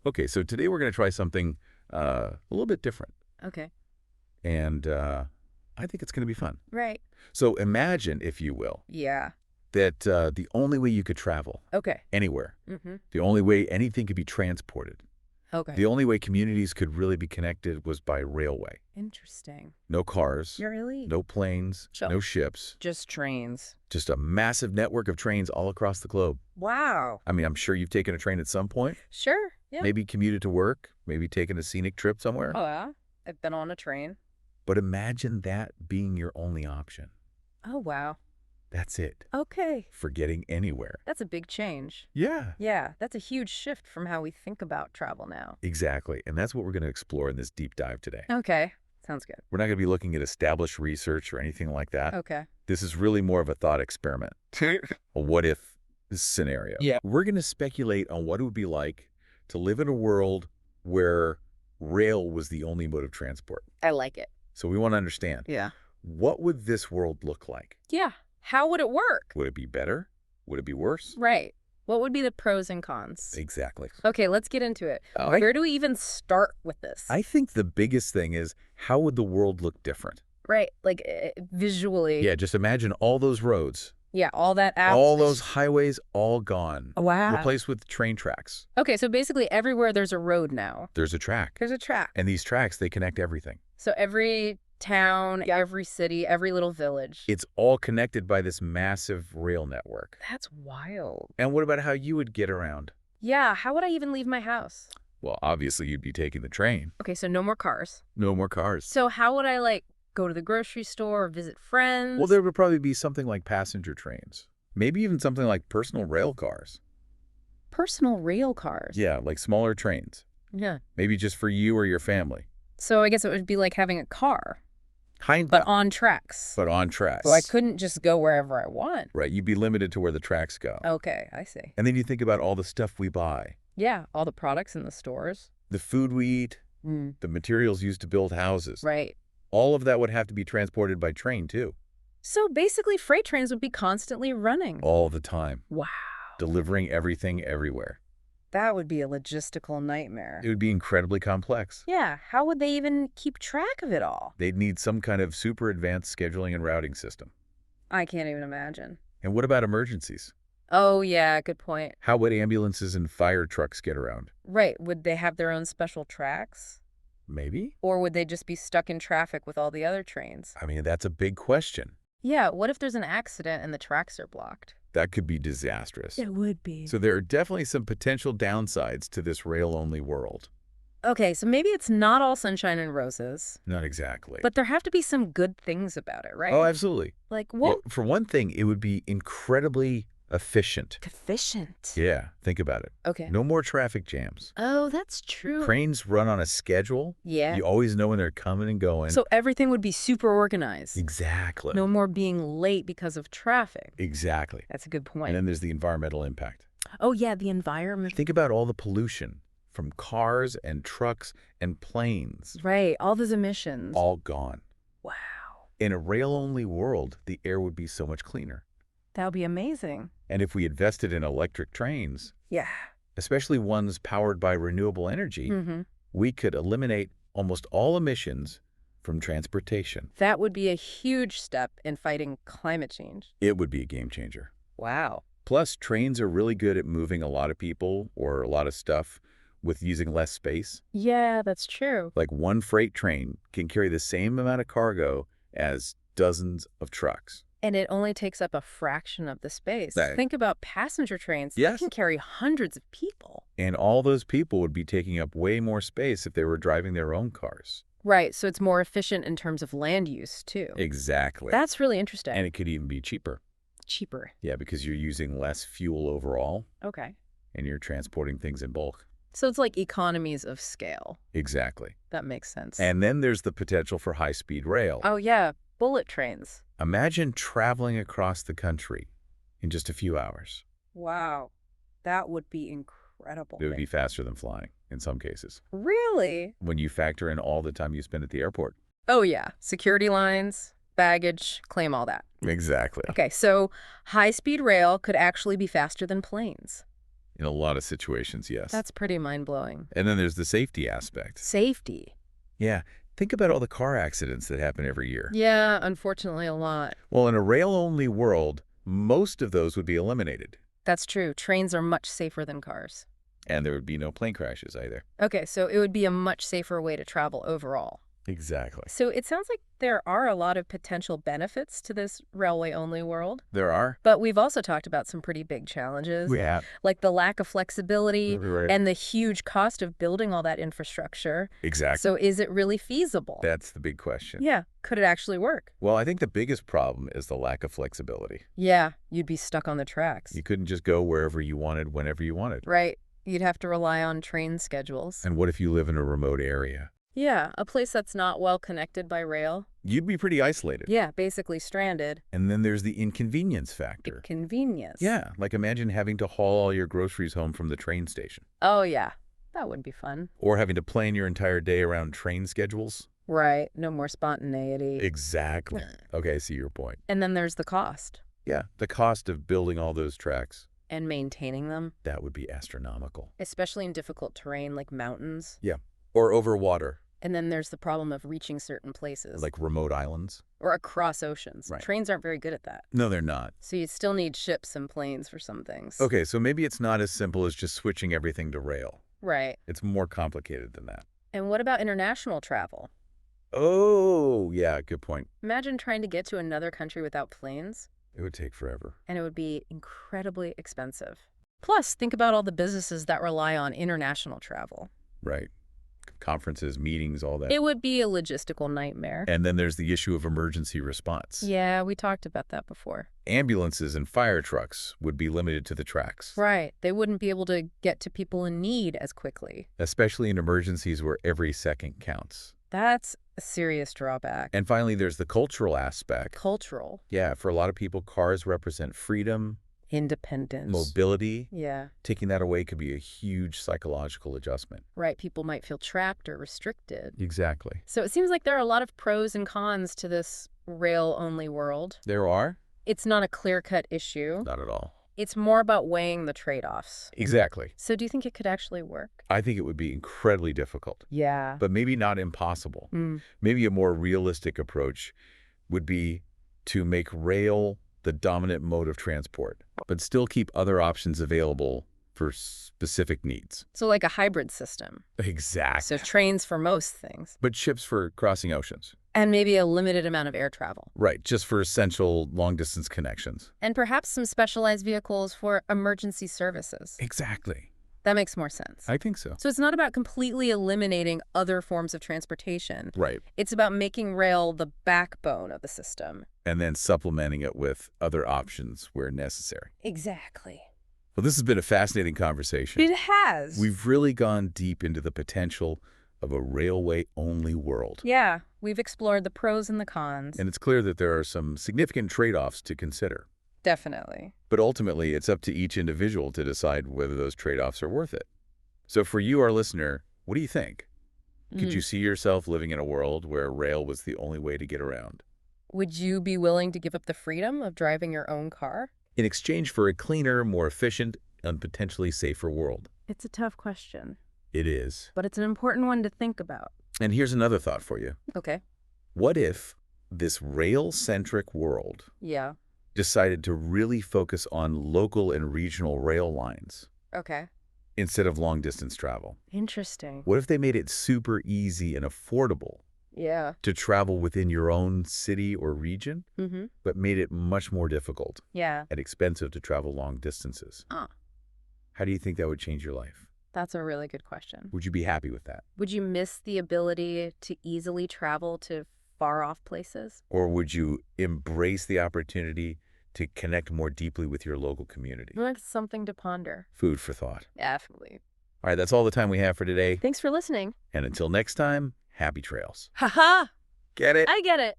Okay, so today we're going to try something a little bit different, Okay. and I think it's going to be fun. Right. So imagine, if you will, Yeah. that the only way you could travel Okay. anywhere, Mm-hmm. the only way anything could be transported, Okay. the only way communities could really be connected was by railway. Interesting. No cars, Really? no planes, So- no ships, Just trains. just a massive network of trains all across the globe. Wow. I mean, I'm sure you've taken a train at some point, Sure. Yeah. maybe commuted to work, maybe taken a scenic trip somewhere. Oh, yeah. I've been on a train. But imagine that being your only option. Oh, wow. That's it. Okay. For getting anywhere. That's a big change. Yeah. Yeah, that's a huge shift from how we think about travel now. Exactly. And that's what we're going to explore in this deep dive today. Okay. Sounds good. We're not going to be looking at established research or anything like that. Okay. This is really more of a thought experiment. A what-if scenario. Yeah. We're going to speculate on what it would be like to live in a world where rail was the only mode of transport. I like it. So we want to understand, Yeah. what would this world look like? Yeah. How would it work? Would it be better? Would it be worse? Right. What would be the pros and cons? Exactly. Okay, let's get into it. I Where do we even start with this? think the biggest thing is, how would the world look different? Right, like visually. Yeah, just imagine all those roads, Yeah, all that all those highways, all gone. Wow. Replaced with train tracks. Okay, so basically everywhere there's a road now. There's a track. There's a track. And these tracks, they connect everything. So every town, every city, every little village. It's all connected by this massive rail network. That's wild. And what about how you would get around? Yeah, how would I even leave my house? Well, obviously you'd be taking the train. Okay, so no more cars. No more cars. So how would I, like, go to the grocery store or visit friends? Well, there would probably be something like passenger trains. Maybe even something like personal rail cars. Personal rail cars. Yeah, like smaller trains. Yeah. Maybe just for you or your family. So I guess it would be like having a car, Kind but on tracks. But on tracks. So I couldn't just go wherever I want. Right, you'd be limited to where the tracks go. Okay, I see. And then you think about all the stuff we buy. Yeah, all the products in the stores. The food we eat, the materials used to build houses. Right. All of that would have to be transported by train, too. So basically freight trains would be constantly running. All the time. Wow. Delivering everything everywhere. That would be a logistical nightmare. It would be incredibly complex. Yeah, how would they even keep track of it all? They'd need some kind of super advanced scheduling and routing system. I can't even imagine. And what about emergencies? Oh, yeah, good point. How would ambulances and fire trucks get around? Right, would they have their own special tracks? Maybe? Or would they just be stuck in traffic with all the other trains? I mean, that's a big question. Yeah, what if there's an accident and the tracks are blocked? That could be disastrous. It would be. So there are definitely some potential downsides to this rail-only world. Okay, so maybe it's not all sunshine and roses, Not exactly. but there have to be some good things about it, right? Oh, absolutely. Like what? Well, for one thing, it would be incredibly efficient. Efficient. Yeah, think about it. Okay. No more traffic jams. Oh, that's true. Trains run on a schedule. Yeah. You always know when they're coming and going. So everything would be super organized. Exactly. No more being late because of traffic. Exactly. That's a good point. And then there's the environmental impact. Oh, yeah, the environment. Think about all the pollution from cars and trucks and planes. Right, all those emissions. All gone. Wow. In a rail-only world, the air would be so much cleaner. That would be amazing. And if we invested in electric trains, Yeah. especially ones powered by renewable energy, we could eliminate almost all emissions from transportation. That would be a huge step in fighting climate change. It would be a game changer. Wow. Plus, trains are really good at moving a lot of people or a lot of stuff with using less space. Yeah, that's true. Like one freight train can carry the same amount of cargo as dozens of trucks. And it only takes up a fraction of the space. Right. Think about passenger trains. Yes. They can carry hundreds of people. And all those people would be taking up way more space if they were driving their own cars. Right, so it's more efficient in terms of land use, too. Exactly. That's really interesting. And it could even be cheaper. Cheaper. Yeah, because you're using less fuel overall Okay. and you're transporting things in bulk. So it's like economies of scale. Exactly. That makes sense. And then there's the potential for high-speed rail. Oh, yeah, bullet trains. Imagine traveling across the country in just a few hours. Wow. That would be incredible. It would be faster than flying in some cases, Really? when you factor in all the time you spend at the airport. Oh, yeah. Security lines, baggage, claim all that. Exactly. Okay, so high-speed rail could actually be faster than planes. In a lot of situations, yes. That's pretty mind-blowing. And then there's the safety aspect. Safety. Yeah. Think about all the car accidents that happen every year. Yeah, unfortunately a lot. Well, in a rail-only world, most of those would be eliminated. That's true. Trains are much safer than cars. And there would be no plane crashes either. Okay, so it would be a much safer way to travel overall. Exactly. So it sounds like there are a lot of potential benefits to this railway-only world. There are. But we've also talked about some pretty big challenges. We have. Like the lack of flexibility Right. and the huge cost of building all that infrastructure. Exactly. So is it really feasible? That's the big question. Yeah. Could it actually work? Well, I think the biggest problem is the lack of flexibility. Yeah. You'd be stuck on the tracks. You couldn't just go wherever you wanted, whenever you wanted. Right. You'd have to rely on train schedules. And what if you live in a remote area? Yeah, a place that's not well connected by rail. You'd be pretty isolated. Yeah, basically stranded. And then there's the inconvenience factor. Convenience. Yeah, like imagine having to haul all your groceries home from the train station. Oh, yeah. That would be fun. Or having to plan your entire day around train schedules. Right. No more spontaneity. Exactly. Okay, I see your point. And then there's the cost. Yeah, the cost of building all those tracks, And maintaining them, that would be astronomical. especially in difficult terrain like mountains. Yeah. Or over water, And then there's the problem of reaching certain places. like remote islands. Or across oceans. Right. Trains aren't very good at that. No, they're not. So you still need ships and planes for some things. Okay, so maybe it's not as simple as just switching everything to rail. Right. It's more complicated than that. And what about international travel? Oh, yeah, good point. Imagine trying to get to another country without planes, It would take forever. and it would be incredibly expensive. Plus, think about all the businesses that rely on international travel. Right. Conferences, meetings, all that. It would be a logistical nightmare. And then there's the issue of emergency response. Yeah, we talked about that before. Ambulances and fire trucks would be limited to the tracks. Right. They wouldn't be able to get to people in need as quickly. Especially in emergencies where every second counts. That's a serious drawback. And finally, there's the cultural aspect. Cultural. Yeah, for a lot of people, cars represent freedom, Independence. mobility. Yeah. Taking that away could be a huge psychological adjustment. Right. People might feel trapped or restricted. Exactly. So it seems like there are a lot of pros and cons to this rail-only world. There are? It's not a clear-cut issue. Not at all. It's more about weighing the trade-offs. Exactly. So do you think it could actually work? I think it would be incredibly difficult, Yeah. but maybe not impossible. Maybe a more realistic approach would be to make rail the dominant mode of transport, but still keep other options available for specific needs. So like a hybrid system. Exactly. So trains for most things. But ships for crossing oceans. And maybe a limited amount of air travel. Right, just for essential long-distance connections. And perhaps some specialized vehicles for emergency services. Exactly. That makes more sense. I think so. So it's not about completely eliminating other forms of transportation. Right. It's about making rail the backbone of the system. And then supplementing it with other options where necessary. Exactly. Well, this has been a fascinating conversation. It has. We've really gone deep into the potential of a railway-only world. Yeah, we've explored the pros and the cons. And it's clear that there are some significant trade-offs to consider. Definitely. But ultimately, it's up to each individual to decide whether those trade-offs are worth it. So for you, our listener, what do you think? Could you see yourself living in a world where rail was the only way to get around? Would you be willing to give up the freedom of driving your own car? In exchange for a cleaner, more efficient, and potentially safer world? It's a tough question, It is. but it's an important one to think about. And here's another thought for you. Okay. What if this rail-centric world Yeah. decided to really focus on local and regional rail lines Okay. instead of long-distance travel? Interesting. What if they made it super easy and affordable Yeah. to travel within your own city or region, Mm-hmm. but made it much more difficult Yeah. and expensive to travel long distances? How do you think that would change your life? That's a really good question. Would you be happy with that? Would you miss the ability to easily travel to far-off places? Or would you embrace the opportunity to connect more deeply with your local community? That's something to ponder. Food for thought. Definitely. All right, that's all the time we have for today. Thanks for listening. And until next time, happy trails. Ha-ha! Get it? I get it.